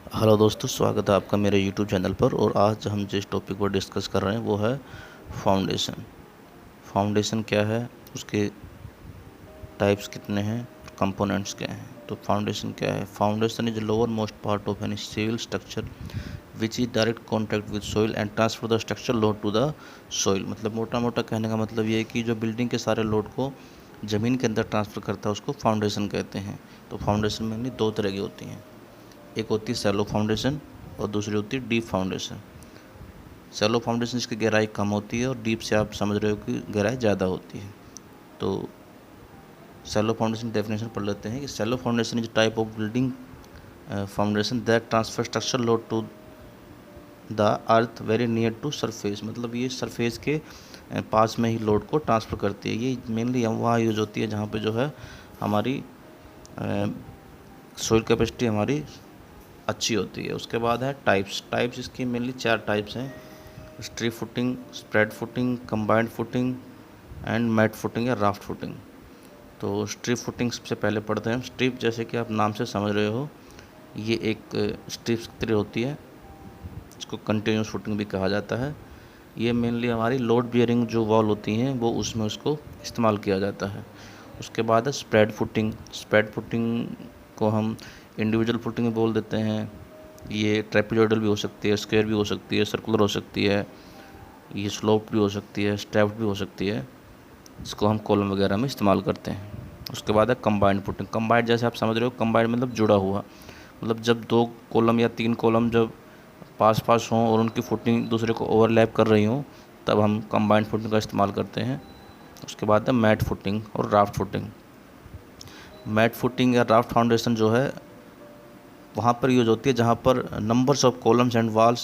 Hello दोस्तों, स्वागत है आपका मेरे यूट्यूब चैनल पर। और आज हम जिस टॉपिक पर डिस्कस कर रहे हैं वो है फाउंडेशन। फाउंडेशन क्या है, उसके टाइप्स कितने हैं, कंपोनेंट्स क्या हैं। तो फाउंडेशन क्या है? Foundation is lower most part of any civil structure which is direct contact with soil and transfer the structure load to the soil. मतलब मोटा मोटा कहने का मतलब ये है कि जो बिल्डिंग के सारे लोड को ज़मीन के अंदर ट्रांसफ़र करता है उसको फाउंडेशन कहते हैं। तो फाउंडेशन में दो तरह की होती हैं, एक होती है सैलो फाउंडेशन और दूसरी होती है डीप फाउंडेशन। सैलो फाउंडेशन इसकी गहराई कम होती है और डीप से आप समझ रहे हो कि गहराई ज़्यादा होती है। तो सैलो फाउंडेशन डेफिनेशन पढ़ लेते हैं कि shallow foundation is type of building foundation that transfer structure load to the earth very near to surface. मतलब ये सरफेस के पास में ही लोड को ट्रांसफ़र करती है। ये मेनली वहाँ यूज होती है जहाँ पे जो है हमारी सोइल कैपेसिटी हमारी अच्छी होती है। उसके बाद है टाइप्स इसकी मेनली 4 टाइप्स हैं: strip footing, spread footing, combined footing and mat footing या राफ्ट फुटिंग। तो स्ट्रिप फुटिंग सबसे पहले पढ़ते हैं। स्ट्रिप जैसे कि आप नाम से समझ रहे हो, ये एक स्ट्रिप्स की तरह होती है, इसको कंटिन्यूस फुटिंग भी कहा जाता है। ये मेनली हमारी लोड बियरिंग जो वॉल होती हैं वो उसमें उसको इस्तेमाल किया जाता है। उसके बाद है स्प्रेड फुटिंग को हम इंडिविजुअल फुटिंग बोल देते हैं। ये ट्रेपेजॉइडल भी हो सकती है, स्क्वायर भी हो सकती है, सर्कुलर हो सकती है, ये स्लोप भी हो सकती है, स्टेप्ड भी हो सकती है। इसको हम कॉलम वगैरह में इस्तेमाल करते हैं। उसके बाद है कंबाइंड फुटिंग। कंबाइंड जैसे आप समझ रहे हो, कंबाइंड मतलब जुड़ा हुआ, मतलब जब 2 कॉलम या 3 कॉलम जब पास पास हों और उनकी फुटिंग दूसरे को ओवरलैप कर रही हों तब हम कंबाइंड फुटिंग का इस्तेमाल करते हैं। उसके बाद है मैट फुटिंग और राफ्ट फुटिंग। मैट फुटिंग या राफ्ट फाउंडेशन जो है वहाँ पर यूज होती है जहाँ पर numbers of columns and walls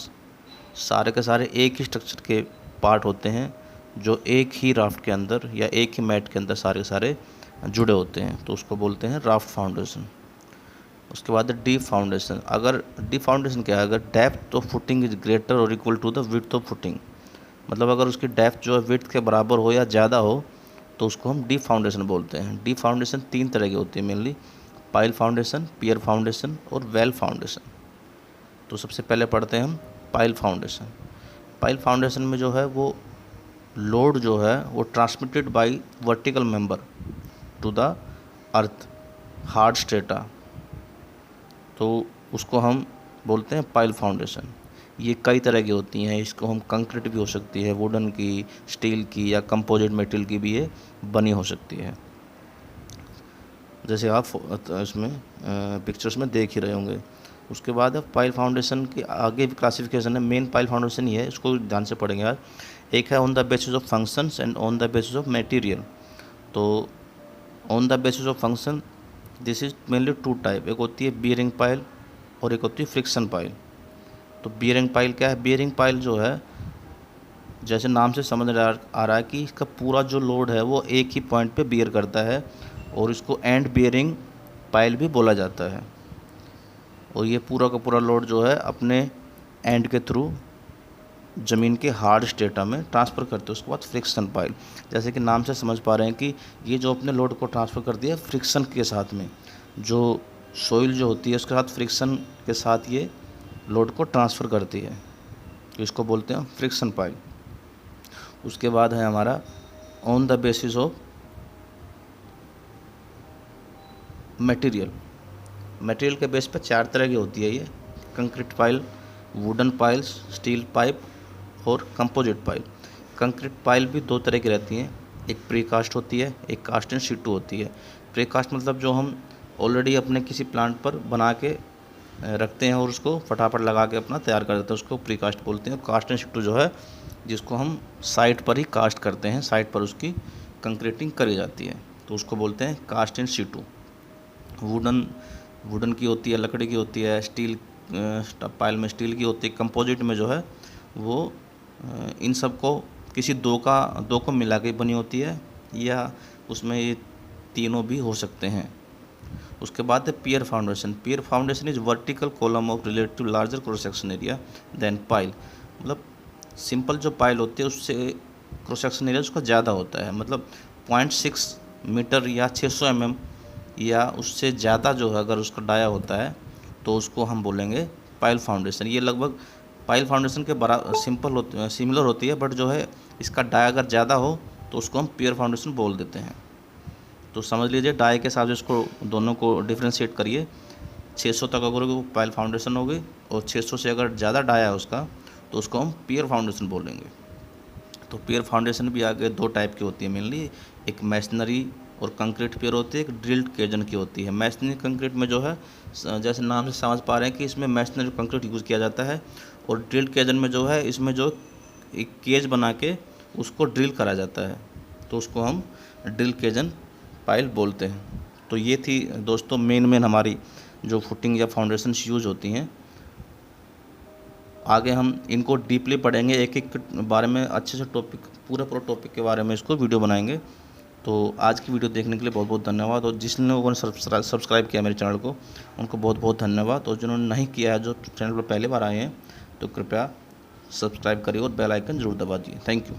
सारे के सारे एक ही स्ट्रक्चर के पार्ट होते हैं, जो एक ही राफ्ट के अंदर या एक ही मैट के अंदर सारे के सारे जुड़े होते हैं, तो उसको बोलते हैं राफ्ट फाउंडेशन। उसके बाद है डीप फाउंडेशन। अगर डीप फाउंडेशन क्या है, अगर depth of footing is greater और equal to the width of footing, मतलब अगर उसकी डेप्थ जो है विड्थ के बराबर हो या ज़्यादा हो तो उसको हम डीप फाउंडेशन बोलते हैं। डीप फाउंडेशन 3 तरह की होती है mainly: pile foundation, pier foundation और वेल फाउंडेशन। तो सबसे पहले पढ़ते हैं हम पाइल फाउंडेशन। पाइल फाउंडेशन में जो है वो लोड जो है वो transmitted by vertical member to the earth hard strata, तो उसको हम बोलते हैं पाइल फाउंडेशन। ये कई तरह की होती हैं, इसको हम कंक्रीट भी हो सकती है, वुडन की, स्टील की या कंपोजिट मटेरियल की भी ये बनी हो सकती है, जैसे आप इसमें पिक्चर्स में देख ही रहे होंगे। उसके बाद है पाइल फाउंडेशन की आगे भी क्लासिफिकेशन है। मेन पाइल फाउंडेशन ही है, इसको ध्यान से पढ़ेंगे आज। एक है on the basis of functions and on the basis of material. तो on the basis of function this is mainly 2 type, एक होती है बियरिंग पाइल और एक होती है फ्रिक्शन पाइल। तो बियरिंग पाइल क्या है? बियरिंग पाइल जो है जैसे नाम से समझ आ रहा है कि इसका पूरा जो लोड है वो एक ही पॉइंट पे बियर करता है और इसको एंड बियरिंग पाइल भी बोला जाता है। और ये पूरा का पूरा लोड जो है अपने एंड के थ्रू ज़मीन के हार्ड स्टेटा में ट्रांसफ़र करते हैं। उसके बाद फ्रिक्शन पाइल, जैसे कि नाम से समझ पा रहे हैं कि ये जो अपने लोड को ट्रांसफ़र कर दिया फ्रिक्शन के साथ में, जो सोइल जो होती है उसके साथ फ्रिक्शन के साथ ये लोड को ट्रांसफ़र करती है, तो इसको बोलते हैं फ्रिक्शन पाइल। उसके बाद है हमारा on the basis of material. Material के बेस पे 4 तरह की होती है ये: concrete pile, wooden piles, steel pipe और कंपोजिट पाइल। कंक्रीट पाइल भी 2 तरह की रहती हैं, एक प्री कास्ट होती है, एक कास्ट इन सीटू होती है। प्री कास्ट मतलब जो हम ऑलरेडी अपने किसी प्लांट पर बना के रखते हैं और उसको फटाफट लगा के अपना तैयार कर देते हैं, उसको प्री कास्ट बोलते हैं। कास्ट इन सीटू जो है जिसको हम साइट पर ही कास्ट करते हैं, साइट पर उसकी कंक्रीटिंग करी जाती है, तो उसको बोलते हैं कास्ट इन सीटू। वुडन की होती है, लकड़ी की होती है, स्टील पाइल में स्टील की होती है, कंपोजिट में जो है वो इन सब को किसी दो को मिला के बनी होती है, या उसमें ये तीनों भी हो सकते हैं। उसके बाद है pier foundation. Pier foundation is vertical column of relative larger cross section area than pile. मतलब सिंपल जो पाइल होती है उससे क्रॉस सेक्शन एरिया उसका ज़्यादा होता है, मतलब 0.6 मीटर या 600 mm या उससे ज़्यादा जो है अगर उसका डाया होता है तो उसको हम बोलेंगे पाइल फाउंडेशन। ये लगभग पाइल फाउंडेशन के सिमिलर होती है, बट जो है इसका डाई अगर ज़्यादा हो तो उसको हम पियर फाउंडेशन बोल देते हैं। तो समझ लीजिए डाई के हिसाब से इसको दोनों को डिफ्रेंशिएट करिए। 600 तक अगर वो पाइल फाउंडेशन होगी और 600 से अगर ज़्यादा डाया है उसका तो उसको हम पियर फाउंडेशन बोलेंगे। तो पियर फाउंडेशन भी आगे दो टाइप की होती है मेनली, एक मैसनरी और कंक्रीट पियर होती है, एक ड्रिल्ड केजन की होती है। मैसनरी कंक्रीट में जो है जैसे नाम से समझ पा रहे हैं कि इसमें मैसनरी कंक्रीट यूज़ किया जाता है, और ड्रिल्ड केजन में जो है इसमें जो एक केज बना के उसको ड्रिल करा जाता है, तो उसको हम ड्रिल केजन पाइल बोलते हैं। तो ये थी दोस्तों मेन हमारी जो फुटिंग या फाउंडेशन यूज होती हैं। आगे हम इनको डीपली पढ़ेंगे, एक एक बारे में अच्छे से टॉपिक पूरा टॉपिक के बारे में इसको वीडियो बनाएंगे। तो आज की वीडियो देखने के लिए बहुत बहुत धन्यवाद, और जिन लोगों ने सब्सक्राइब किया मेरे चैनल को उनको बहुत बहुत धन्यवाद, और जिन्होंने नहीं किया है, जो चैनल पर पहली बार आए हैं, तो कृपया सब्सक्राइब करिए और बेल आइकन जरूर दबा दिए। Thank you.